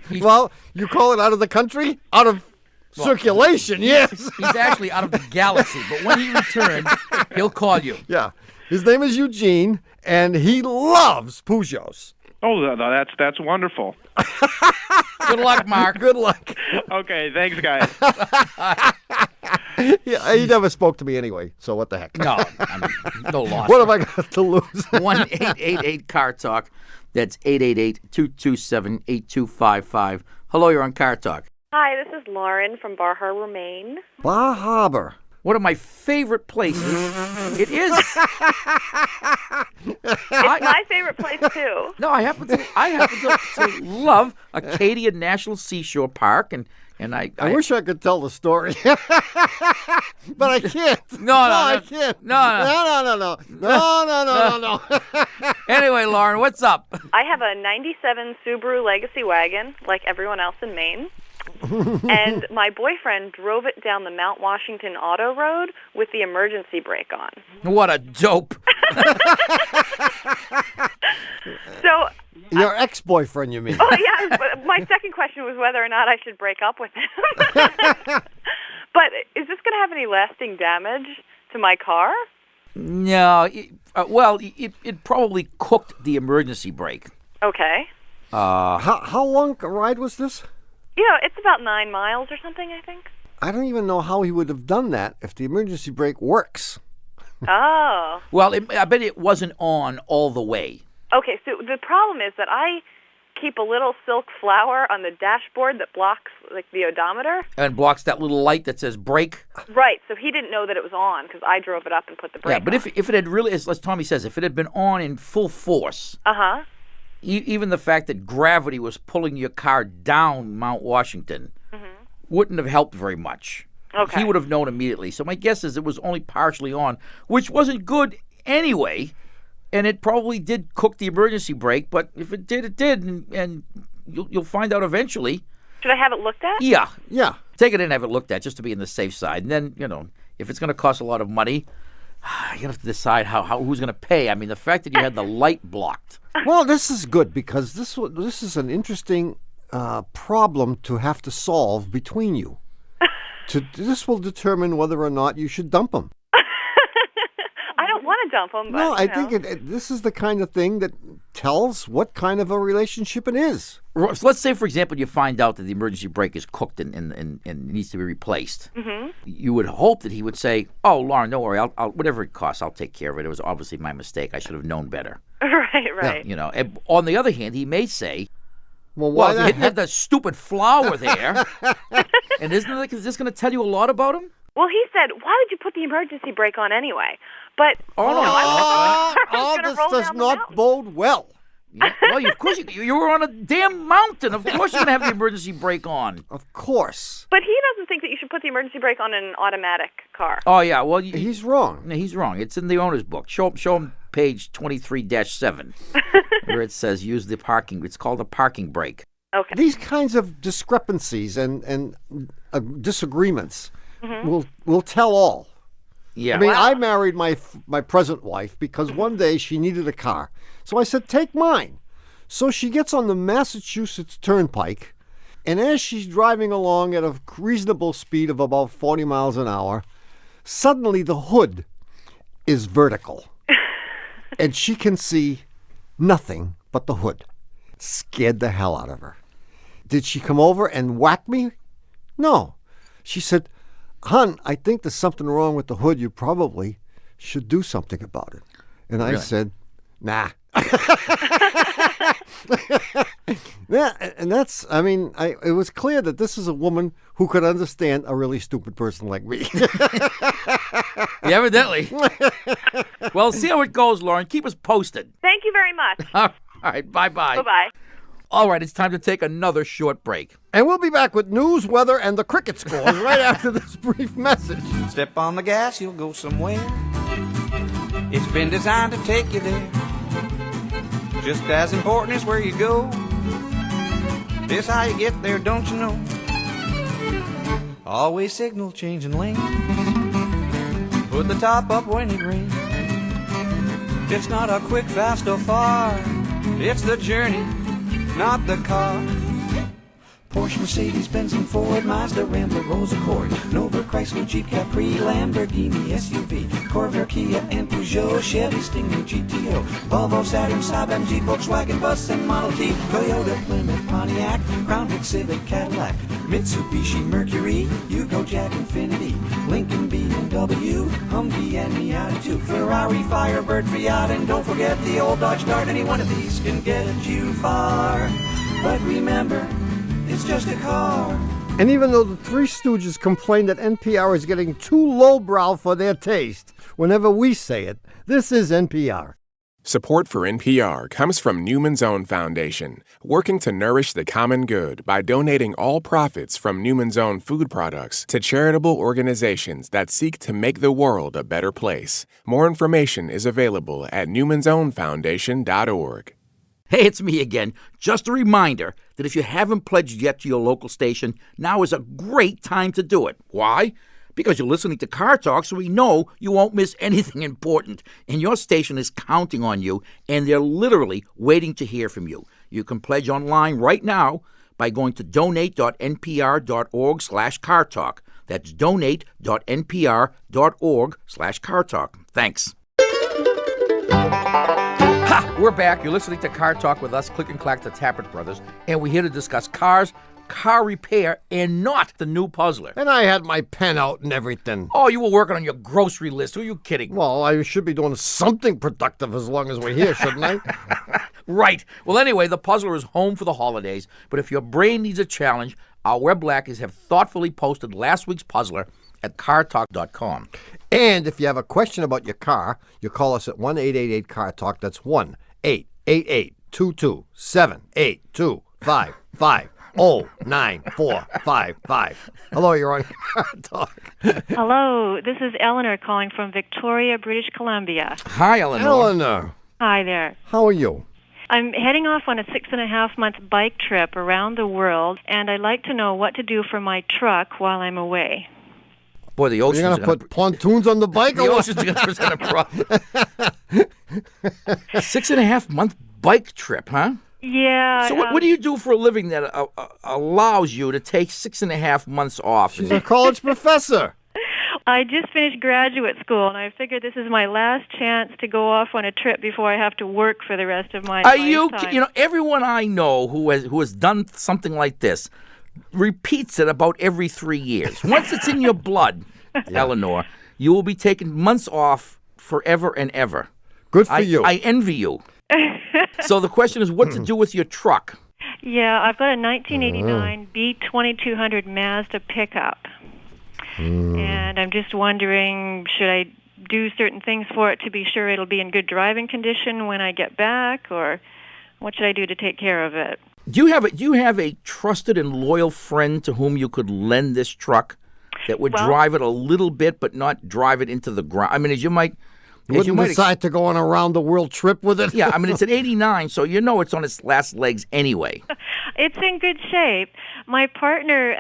A: he's
B: Well, you call it out of the country? Out of circulation, yes.
A: he's actually out of the galaxy. But when he returns, he'll call you.
B: Yeah. His name is Eugene, and he loves Peugeots.
J: Oh, that's wonderful.
A: Good luck, Mark.
B: Good luck.
J: Okay, thanks, guys.
B: Yeah, he never spoke to me anyway, so what the heck?
A: No, I mean, no loss.
B: What have I got to lose?
A: 1-888-CAR-TALK. That's 888-227-8255. Hello, you're on Car Talk.
K: Hi, this is Lauren from Bar Harbor, Maine.
B: Bar Harbor.
A: One of my favorite places. It is.
K: It's my favorite place too.
A: No, I happen to love Acadia National Seashore Park, and I
B: wish I could tell the story, but I can't.
A: No,
B: I can't.
A: No.
B: No.
A: Anyway, Lauren, what's up?
K: I have a 97 Subaru Legacy wagon, like everyone else in Maine. And my boyfriend drove it down the Mount Washington Auto Road with the emergency brake on.
A: What a dope.
K: So,
B: Your ex-boyfriend, you mean?
K: oh yeah, but my second question was whether or not I should break up with him. But is this going to have any lasting damage to my car?
A: No, it probably cooked the emergency brake.
K: Okay.
B: How long a ride was this?
K: It's about 9 miles or something, I think.
B: I don't even know how he would have done that if the emergency brake works.
K: Oh.
A: Well, I bet it wasn't on all the way.
K: Okay, so the problem is that I keep a little silk flower on the dashboard that blocks, like, the odometer.
A: And blocks that little light that says brake.
K: Right, so he didn't know that it was on because I drove it up and put the brake
A: Yeah, but
K: on.
A: if it had really, as Tommy says, if it had been on in full force,
K: Uh-huh.
A: even the fact that gravity was pulling your car down Mount Washington wouldn't have helped very much.
K: Okay.
A: He would have known immediately. So my guess is it was only partially on, which wasn't good anyway, and it probably did cook the emergency brake, but if it did, it did, and you'll find out eventually.
K: Should I have it looked at?
A: Yeah.
B: Yeah.
A: Take it in and have it looked at just to be on the safe side. And then, if it's going to cost a lot of money, you have to decide how who's going to pay. I mean, the fact that you had the light blocked.
B: Well, this is good because this is an interesting problem to have to solve between you. This will determine whether or not you should dump him.
K: I don't want to dump him, but,
B: No, I think this is the kind of thing that tells what kind of a relationship it is.
A: So let's say, for example, you find out that the emergency brake is cooked and needs to be replaced.
K: Mm-hmm.
A: You would hope that he would say, "Oh, Lauren, don't worry. I'll whatever it costs, I'll take care of it. It was obviously my mistake. I should have known better."
K: Right.
A: And on the other hand, he may say,
B: Well,
A: if he didn't have that stupid flower there, and isn't this going to tell you a lot about him?
K: Well, he said, why would you put the emergency brake on anyway? But
B: this does not bode well.
A: Yeah, well, of course, you were on a damn mountain. Of course you're going to have the emergency brake on.
B: Of course.
K: But he doesn't think that you should put the emergency brake on an automatic car.
A: Oh, yeah, well...
B: He's wrong.
A: No, he's wrong. It's in the owner's book. Show him page 23-7, where it says use the parking... It's called a parking brake.
K: Okay.
B: These kinds of discrepancies and disagreements will tell all.
A: Yeah.
B: I mean, I married my present wife because one day she needed a car. So I said, take mine. So she gets on the Massachusetts Turnpike, and as she's driving along at a reasonable speed of about 40 miles an hour, suddenly the hood is vertical. And she can see nothing but the hood. Scared the hell out of her. Did she come over and whack me? No. She said, hon, I think there's something wrong with the hood. You probably should do something about it. And I said, nah. Yeah, and that's, I mean, it was clear that this is a woman who could understand a really stupid person like me.
A: Yeah, evidently. Well, see how it goes, Lauren. Keep us posted.
K: Thank you very much.
A: All right, bye-bye.
K: Bye-bye.
A: All right, it's time to take another short break.
B: And we'll be back with news, weather, and the cricket scores right after this brief message.
L: Step on the gas, you'll go somewhere. It's been designed to take you there. Just as important is where you go. This how you get there, don't you know? Always signal changing lanes. Put the top up when it rains. It's not a quick, fast, or far. It's the journey, not the car. Porsche, Mercedes, Benz, and Ford, Mazda, Rambler, Rolls, Accord, Nova, Chrysler, Jeep, Capri, Lamborghini, SUV, Corvair, Kia, and Peugeot, Chevy, Stinger, GTO, Volvo, Saturn, Saab, MG, Volkswagen, Bus, and Model T, Toyota, Plymouth, Pontiac, Crown Vic, Civic, Cadillac, Mitsubishi, Mercury, Yugo, Jag, Infiniti, Lincoln, BMW, Humvee, and Miata too, Ferrari, Firebird, Fiat, and don't forget the old Dodge Dart. Any one of these can get you far, but remember, it's just a car.
B: And even though the Three Stooges complain that NPR is getting too lowbrow for their taste, whenever we say it, this is NPR.
G: Support for NPR comes from Newman's Own Foundation, working to nourish the common good by donating all profits from Newman's Own food products to charitable organizations that seek to make the world a better place. More information is available at newmansownfoundation.org.
A: Hey, it's me again. Just a reminder that if you haven't pledged yet to your local station, now is a great time to do it. Why? Because you're listening to Car Talk, so we know you won't miss anything important. And your station is counting on you, and they're literally waiting to hear from you. You can pledge online right now by going to donate.npr.org/cartalk. That's donate.npr.org/cartalk. Thanks. Ha! We're back. You're listening to Car Talk with us, Click and Clack, the Tappert Brothers, and we're here to discuss cars, car repair, and not the new puzzler.
B: And I had my pen out and everything.
A: Oh, you were working on your grocery list. Who are you kidding?
B: Well, I should be doing something productive as long as we're here, shouldn't I?
A: Right. Well, anyway, the puzzler is home for the holidays, but if your brain needs a challenge, our web blackers have thoughtfully posted last week's puzzler at cartalk.com.
B: And if you have a question about your car, you call us at 1-888-CAR-TALK. That's 1-888-227-8255-09455. Hello, you're on Car Talk.
M: Hello, this is Eleanor calling from Victoria, British Columbia.
A: Hi, Eleanor.
B: Eleanor.
M: Hi there.
B: How are you?
M: I'm heading off on a 6.5-month bike trip around the world, and I'd like to know what to do for my truck while I'm away.
A: Boy, the ocean's
B: You're going to put pontoons on the bike?
A: The ocean's going to present a problem. 6.5-month bike trip, huh?
M: Yeah.
A: So what do you do for a living that allows you to take 6.5 months off?
B: She's a college professor.
M: I just finished graduate school, and I figured this is my last chance to go off on a trip before I have to work for the rest of my lifetime.
A: You know, everyone I know who has done something like this repeats it about every 3 years. Once it's in your blood, Eleanor, you will be taking months off forever and ever.
B: Good for you.
A: I envy you. So the question is what to do with your truck.
M: Yeah, I've got a 1989 B2200 Mazda pickup. And I'm just wondering, should I do certain things for it to be sure it'll be in good driving condition when I get back, or what should I do to take care of it?
A: Do you have a trusted and loyal friend to whom you could lend this truck that would drive it a little bit but not drive it into the ground? I mean, as you might
B: decide to go on a round-the-world trip with it?
A: Yeah, I mean, it's an 89, so you know it's on its last legs anyway.
M: It's in good shape. My partner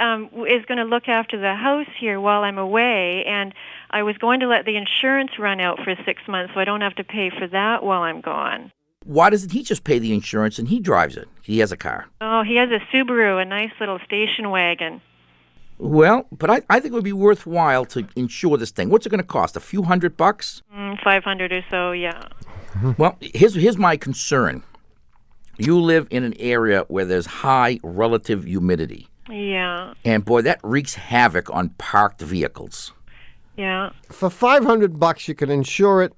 M: is going to look after the house here while I'm away, and I was going to let the insurance run out for 6 months so I don't have to pay for that while I'm gone.
A: Why doesn't he just pay the insurance and he drives it? He has a car.
M: Oh, he has a Subaru, a nice little station wagon.
A: Well, but I think it would be worthwhile to insure this thing. What's it going to cost? A few $100?
M: $500 or so, yeah.
A: Well, here's my concern. You live in an area where there's high relative humidity.
M: Yeah.
A: And boy, that wreaks havoc on parked vehicles.
M: Yeah.
B: For $500, you can insure it,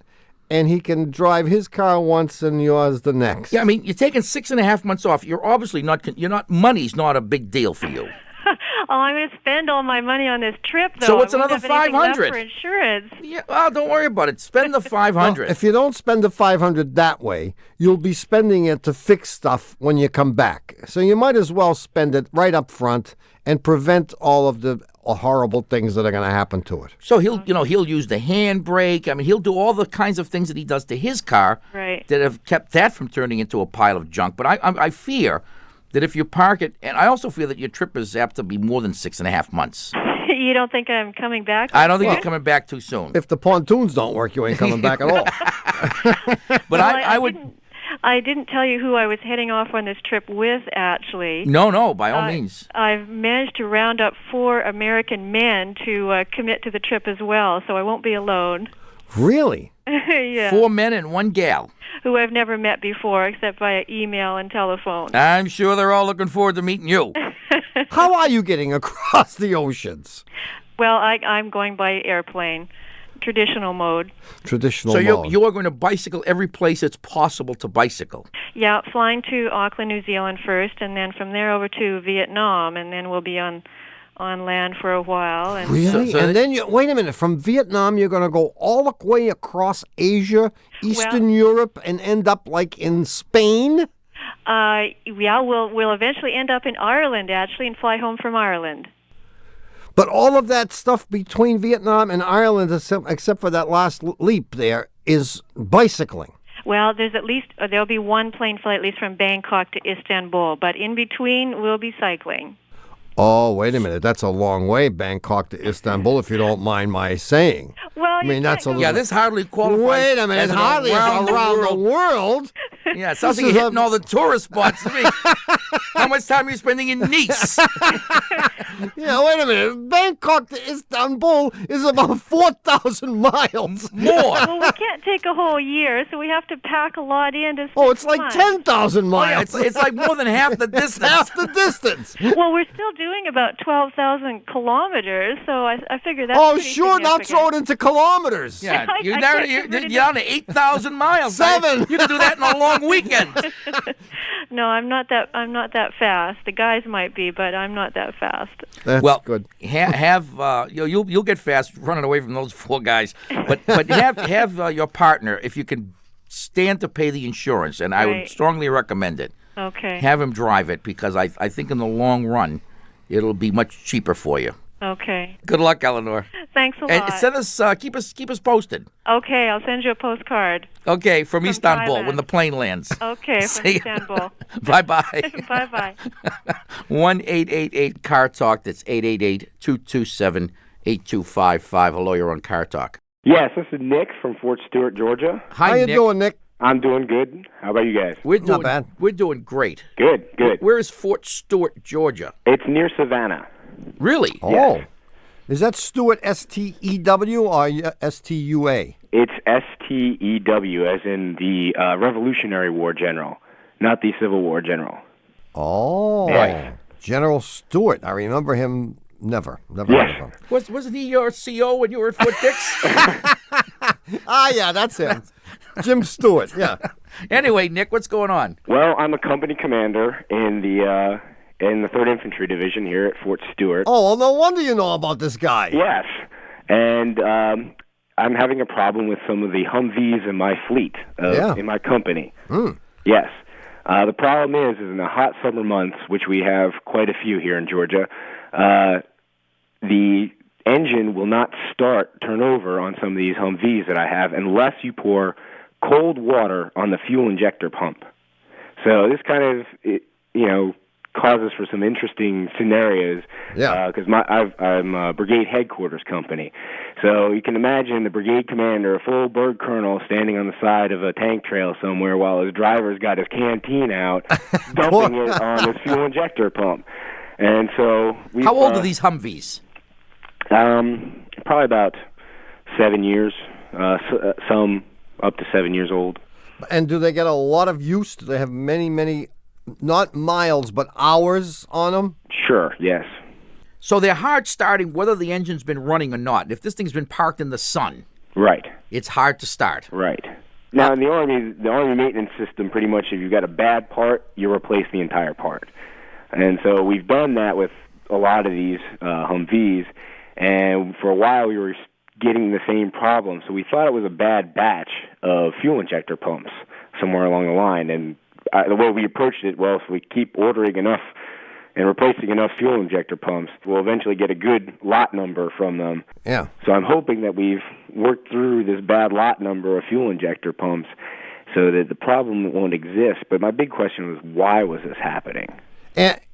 B: and he can drive his car once and yours the next.
A: Yeah, I mean, you're taking 6.5 months off. You're obviously money's not a big deal for you.
M: Oh, I'm going to spend all my money on this trip, though.
A: So what's
M: I won't
A: another
M: have anything left
A: $500?
M: for insurance.
A: Yeah, well, don't worry about it. Spend the $500.
B: Well, if you don't spend the $500 that way, you'll be spending it to fix stuff when you come back. So you might as well spend it right up front and prevent all of the horrible things that are going to happen to it.
A: So he'll use the handbrake. I mean, he'll do all the kinds of things that he does to his car that have kept that from turning into a pile of junk. But I fear that if you park it, and I also feel that your trip is apt to be more than 6.5 months.
M: You don't think I'm coming back?
A: I don't think you're coming back too soon.
B: If the pontoons don't work, you ain't coming back at all.
A: But I would...
M: I didn't tell you who I was heading off on this trip with, actually.
A: No, by all means.
M: I've managed to round up 4 American men to commit to the trip as well, so I won't be alone.
B: Really?
M: Yeah.
A: 4 men and 1 gal.
M: Who I've never met before, except via email and telephone.
A: I'm sure they're all looking forward to meeting you.
B: How are you getting across the oceans?
M: Well, I'm going by airplane. Traditional mode.
B: Traditional
A: mode. So you are going to bicycle every place it's possible to bicycle?
M: Yeah, flying to Auckland, New Zealand first, and then from there over to Vietnam, and then we'll be on land for a while. And
B: really? And then wait a minute. From Vietnam, you're going to go all the way across Asia, Eastern Europe, and end up like in Spain?
M: Yeah, we'll eventually end up in Ireland, actually, and fly home from Ireland.
B: But all of that stuff between Vietnam and Ireland, except for that last leap there, is bicycling.
M: Well, there'll be one plane flight at least from Bangkok to Istanbul, but in between we'll be cycling.
B: Oh, wait a minute. That's a long way, Bangkok to Istanbul, if you don't mind my saying.
M: Well,
B: I mean, that's a little...
A: Yeah, this hardly qualifies.
B: Wait a minute. Hardly around the world.
A: Yeah, it sounds like you're hitting all the tourist spots to me. How much time are you spending in Nice?
B: Yeah, wait a minute. Bangkok to Istanbul is about 4,000 miles.
A: More.
M: Well, we can't take a whole year, so we have to pack a lot in.
B: Oh, it's like 10,000 miles.
A: Oh, yeah, it's like more than half the distance.
B: Half the distance.
M: Well, we're still doing about 12,000 kilometers, so I figure that's
B: Oh, sure, now throw it into kilometers.
A: Yeah, you're down to 8,000 miles.
B: 7.
A: You can do that in a long weekend.
M: No, I'm not that fast. The guys might be, but I'm not that fast.
B: That's good.
A: You'll get fast running away from those 4 guys, but have your partner, if you can stand to pay the insurance, and I would strongly recommend it.
M: Okay.
A: Have him drive it, because I think in the long run it'll be much cheaper for you.
M: Okay.
A: Good luck, Eleanor.
M: Thanks a lot.
A: And send us, keep us posted.
M: Okay, I'll send you a postcard.
A: Okay, from Istanbul
M: Thailand.
A: when the plane lands.
M: Okay, from Istanbul.
A: Bye-bye.
M: Bye-bye.
A: 1-888-CAR-TALK. That's 888-227-8255. Hello, you're on Car Talk.
N: Yes, this is Nick from Fort Stewart, Georgia.
A: Hi,
B: How you doing, Nick?
N: I'm doing good. How about you guys?
A: Not bad. We're doing great.
N: Good.
A: Where is Fort Stewart, Georgia?
N: It's near Savannah.
A: Really?
B: Oh.
N: Yes.
B: Is that Stewart, S-T-E-W, or S-T-U-A?
N: It's S-T-E-W, as in the Revolutionary War general, not the Civil War general.
B: Oh.
N: Right.
B: General Stewart. I remember him. Never heard of him.
A: Wasn't he your CO when you were at Fort Dix?
B: Yeah, that's him. Jim Stewart, yeah.
A: Anyway, Nick, what's going on?
N: Well, I'm a company commander in the 3rd Infantry Division here at Fort Stewart.
B: Oh, well, no wonder you know about this guy.
N: Yes. And I'm having a problem with some of the Humvees in my fleet, in my company.
B: Mm.
N: Yes. The problem is in the hot summer months, which we have quite a few here in Georgia, the engine will not turn over on some of these Humvees that I have unless you pour cold water on the fuel injector pump. So this kind of, causes for some interesting scenarios.
B: Yeah.
N: Because I'm a brigade headquarters company. So you can imagine the brigade commander, a full bird colonel, standing on the side of a tank trail somewhere while his driver's got his canteen out, dumping it on his fuel injector pump. And so
A: How old are these Humvees?
N: Probably about 7 years. Some up to 7 years old.
B: And do they get a lot of use? Do they have many, not miles, but hours on them?
N: Sure, yes.
A: So they're hard starting whether the engine's been running or not. If this thing's been parked in the sun,
N: right,
A: it's hard to start.
N: Right. Now, in the Army maintenance system, pretty much if you've got a bad part, you replace the entire part. And so we've done that with a lot of these Humvees, and for a while we were getting the same problem. So we thought it was a bad batch of fuel injector pumps somewhere along the line, and the way we approached it, well, if we keep ordering enough and replacing enough fuel injector pumps, we'll eventually get a good lot number from them.
B: Yeah.
N: So I'm hoping that we've worked through this bad lot number of fuel injector pumps so that the problem won't exist. But my big question was, why was this happening?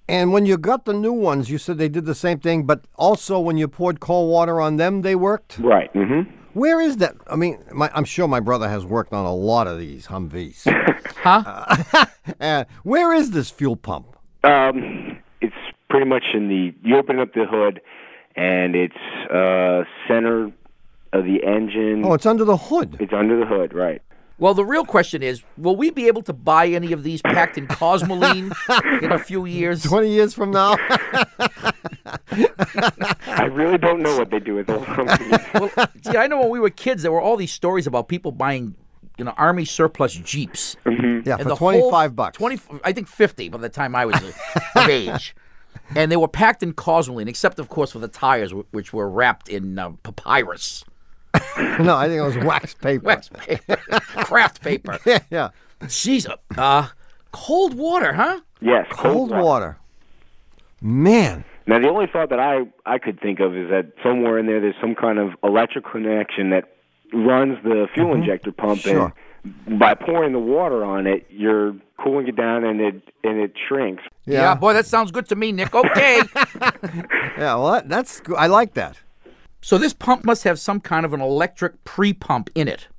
B: And when you got the new ones, you said they did the same thing, but also when you poured cold water on them, they worked?
N: Right. Mm-hmm.
B: Where is that? I mean, I'm sure my brother has worked on a lot of these Humvees.
A: Huh?
B: Where is this fuel pump?
N: It's pretty much you open up the hood, and it's center of the engine.
B: Oh, it's under the hood.
N: It's under the hood, right.
A: Well, the real question is, will we be able to buy any of these packed in Cosmoline in a few years?
B: 20 years from now?
N: I really don't know what they do with those companies.
A: Well, see, I know when we were kids, there were all these stories about people buying, Army surplus Jeeps.
N: Mm-hmm.
B: Yeah, for $25.
A: I think 50 by the time I was of age. And they were packed in Cosmoline, except, of course, for the tires, which were wrapped in papyrus.
B: No, I think it was wax paper.
A: Wax paper. Craft paper.
B: Yeah.
A: Jeez. Cold water, huh?
N: Yes.
B: Cold water. Man.
N: Now, the only thought that I could think of is that somewhere in there's some kind of electrical connection that runs the fuel injector pump.
B: Sure.
N: And by pouring the water on it, you're cooling it down and it shrinks.
A: Yeah, boy, that sounds good to me, Nick. Okay.
B: Yeah, well, that's good. I like that.
A: So this pump must have some kind of an electric pre-pump in it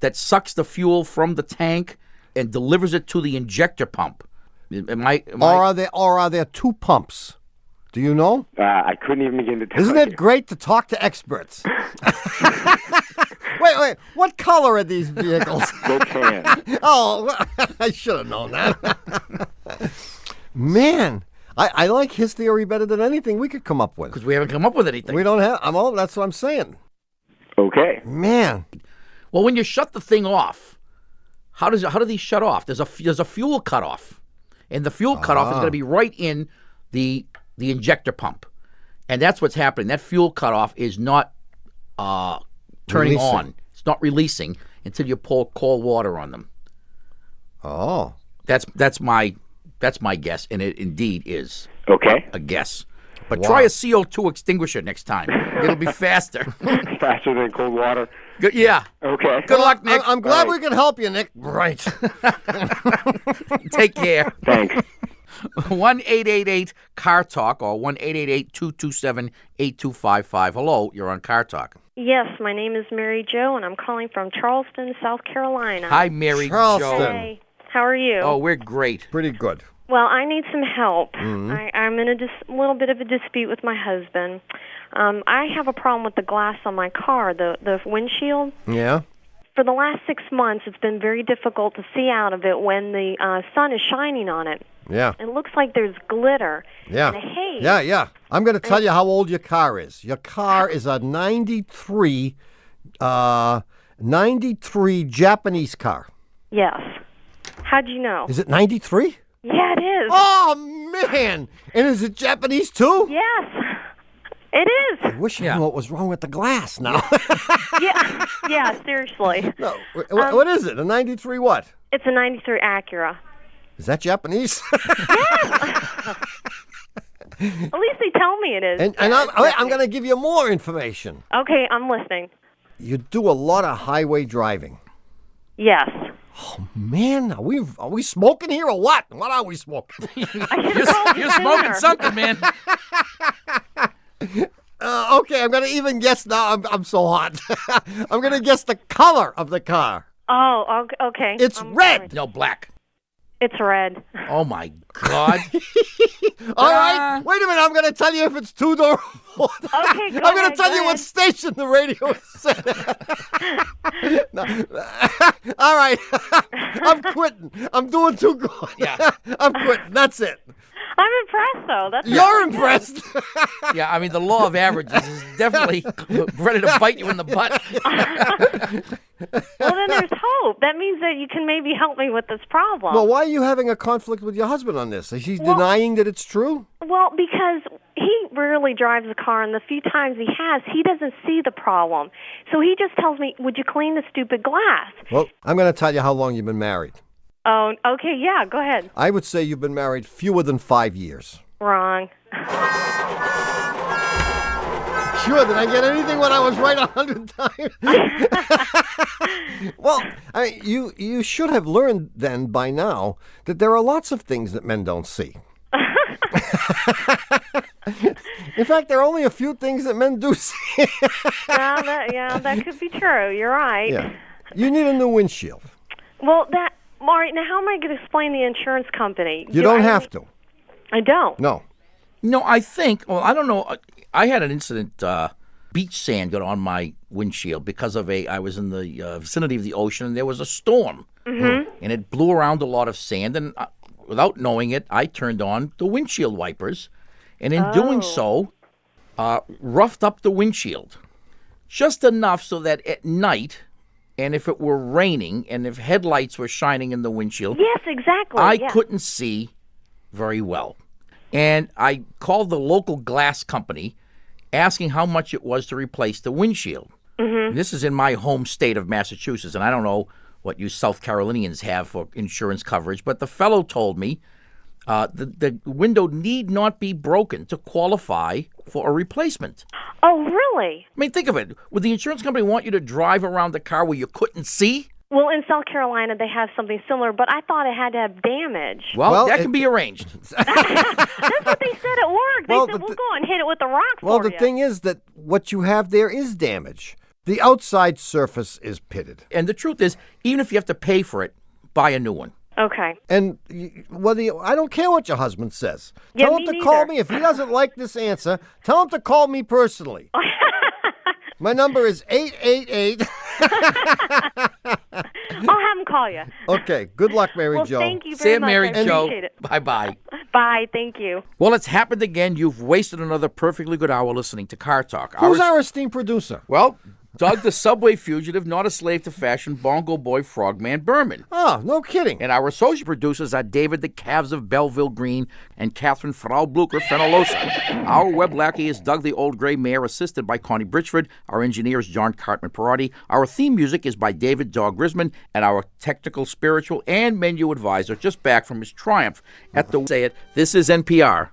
A: that sucks the fuel from the tank and delivers it to the injector pump.
B: Are there two pumps? Do you know?
N: I couldn't even begin to tell
B: Isn't it great to talk to experts? Wait. What color are these vehicles?
N: They can.
B: Oh, I should have known that. Man. I like his theory better than anything we could come up with.
A: Because we haven't come up with anything.
B: We don't have. That's what I'm saying.
N: Okay.
B: Man.
A: Well, when you shut the thing off, how do these shut off? There's a fuel cutoff, and the fuel cutoff is going to be right in the injector pump, and that's what's happening. That fuel cutoff is not turning on. It's not releasing until you pour cold water on them.
B: Oh.
A: That's my guess, and it indeed is.
N: Okay.
A: A guess. But try a CO2 extinguisher next time. It'll be faster.
N: Faster than cold water?
A: Good, yeah.
N: Okay.
A: Good luck, Nick.
B: I'm glad we can help you, Nick. Right.
A: Take care.
N: Thanks.
A: 1-888-CAR-TALK or 1-888-227-8255. Hello, you're on Car Talk.
O: Yes, my name is Mary Jo, and I'm calling from Charleston, South Carolina.
A: Hi, Mary
B: Charleston.
A: Jo.
O: Hey, how are you?
A: Oh, we're great.
B: Pretty good.
O: Well, I need some help.
B: Mm-hmm.
O: I'm in a little bit of a dispute with my husband. I have a problem with the glass on my car, the windshield.
B: Yeah.
O: For the last 6 months, it's been very difficult to see out of it when the sun is shining on it.
B: Yeah.
O: It looks like there's glitter
B: Yeah.
O: and a haze.
B: Yeah. I'm going to tell you how old your car is. Your car is a 93 Japanese car.
O: Yes. How'd you know?
B: Is it 93?
O: Yeah, it is.
B: Oh, man. And is it Japanese, too?
O: Yes. It is.
B: I wish I knew what was wrong with the glass now.
O: Yeah, seriously.
B: No, what is it? A 93 what?
O: It's a 93 Acura.
B: Is that Japanese?
O: At least they tell me it is.
B: And I'm going to give you more information.
O: Okay, I'm listening.
B: You do a lot of highway driving.
O: Yes.
B: Oh, man, are we smoking here or what? What are we smoking?
A: You're smoking something, man.
B: Okay, I'm going to even guess now. I'm so hot. I'm going to guess the color of the car.
O: Oh, okay.
B: It's red.
A: No, black.
O: It's red.
A: Oh, my God.
B: All right. Wait a minute. I'm going to tell you if it's two-door or four-door.
O: Okay,
B: I'm going to tell you what station the radio is set at. No. All right. I'm quitting. I'm doing too good.
A: Yeah.
B: I'm quitting. That's it.
O: I'm impressed, though.
B: You're impressed.
A: Yeah, I mean, the law of averages is definitely ready to bite you in the butt.
O: Well, then there's hope. That means that you can maybe help me with this problem.
B: Well, why are you having a conflict with your husband on this? Is he denying that it's true?
O: Well, because he rarely drives a car, and the few times he has, he doesn't see the problem. So he just tells me, would you clean the stupid glass?
B: Well, I'm going to tell you how long you've been married.
O: Oh, okay, yeah, go ahead.
B: I would say you've been married fewer than 5 years.
O: Wrong.
B: Sure, did I get anything when I was right 100 times? Well, you should have learned then by now that there are lots of things that men don't see. In fact, there are only a few things that men do see.
O: that could be true. You're right.
B: Yeah. You need a new windshield.
O: Well, Mark, now how am I going to explain the insurance company?
B: You don't have to.
O: I don't.
B: No.
A: No, I think, well, I don't know. I had an incident, beach sand got on my windshield because I was in the vicinity of the ocean and there was a storm.
O: Mm-hmm.
A: And it blew around a lot of sand. And without knowing it, I turned on the windshield wipers. And in doing so, roughed up the windshield. Just enough so that at night, and if it were raining, and if headlights were shining in the windshield,
O: yes, exactly.
A: I couldn't see very well. And I called the local glass company asking how much it was to replace the windshield.
O: Mm-hmm.
A: This is in my home state of Massachusetts, and I don't know what you South Carolinians have for insurance coverage, but the fellow told me the window need not be broken to qualify for a replacement.
O: Oh, really?
A: I mean, think of it. Would the insurance company want you to drive around the car where you couldn't see?
O: Well, in South Carolina, they have something similar, but I thought it had to have damage.
A: Well, that can be arranged.
O: That's what they said at work. They said, we'll go and hit it with a rock
B: Well,
O: for
B: the
O: you.
B: thing is that what you have there is damage. The outside surface is pitted.
A: And the truth is, even if you have to pay for it, buy a new one.
O: Okay.
B: And I don't care what your husband says.
O: Yeah,
B: tell him
O: me
B: to call
O: neither.
B: me. If he doesn't like this answer, tell him to call me personally. My number is 888.
O: I'll have him call you.
B: Okay. Good luck, Mary Jo.
O: Thank you
A: See
O: very
A: you,
O: much.
A: Mary
O: I
A: Jo.
O: appreciate it.
A: Bye-bye.
O: Bye. Thank you.
A: Well, it's happened again. You've wasted another perfectly good hour listening to Car Talk.
B: Who's our esteemed producer?
A: Well, Doug, the subway fugitive, not a slave to fashion, bongo boy, frogman Berman.
B: Oh, no kidding.
A: And our associate producers are David the Calves of Belleville Green and Catherine Frau Blucher Fenolosa. Our web lackey is Doug the Old Gray Mare, assisted by Connie Britchford. Our engineer is John Cartman Perotti. Our theme music is by David Dog Grisman. And our technical, spiritual, and menu advisor, just back from his triumph at the Say It, this is NPR.